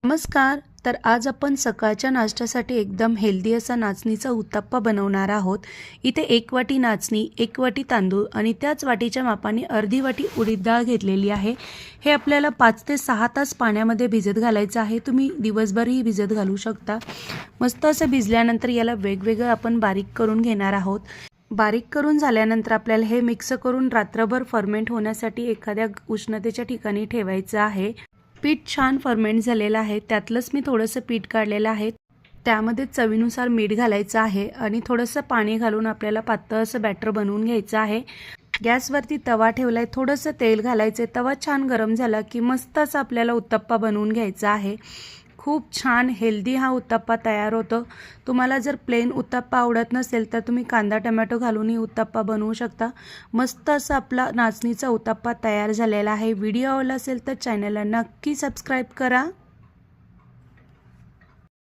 नमस्कार. तर आज आपण सकाळच्या नाश्त्यासाठी एकदम हेल्दी असा नाचणीचा उत्तप्पा बनवणार आहोत. इथे 1 वाटी नाचणी, 1 वाटी तांदूळ आणि त्याच वाटीच्या मापाने अर्धी वाटी उडीद डाळ घेतलेली आहे. हे आपल्याला 5 ते 6 तास पाण्यामध्ये भिजत घालायचं आहे. तुम्ही दिवसभरही भिजत घालू शकता. मस्त असं भिजल्यानंतर याला वेगवेगळं आपण बारीक करून घेणार आहोत. बारीक करून झाल्यानंतर आपल्याला हे मिक्स करून रात्रभर फर्मेंट होण्यासाठी एखाद्या उष्णतेच्या ठिकाणी ठेवायचं आहे. पीठ छान फर्मेंट झालेलं आहे. त्यातलंच मी थोडंसं पीठ काढलेलं आहे. त्यामध्ये चवीनुसार मीठ घालायचं आहे आणि थोडंसं पाणी घालून आपल्याला पातळ असं बॅटर बनवून घ्यायचं आहे. गॅसवरती तवा ठेवलाय, थोडंसं तेल घालायचं. तवा छान गरम झाला की मस्त असं आपल्याला उत्तप्पा बनवून घ्यायचा आहे. खूप छान हेल्दी हा उत्तप्पा तयार होतो. तुम्हाला जर प्लेन उत्तप्पा आवडत नसेल तर तुम्ही कांदा टोमॅटो घालूनही उत्तप्पा बनवू शकता. मस्त असा आपला नाचणीचा उत्तप्पा तयार झालेला आहे. व्हिडिओ आवडला असेल तर चॅनलला नक्की सबस्क्राईब करा.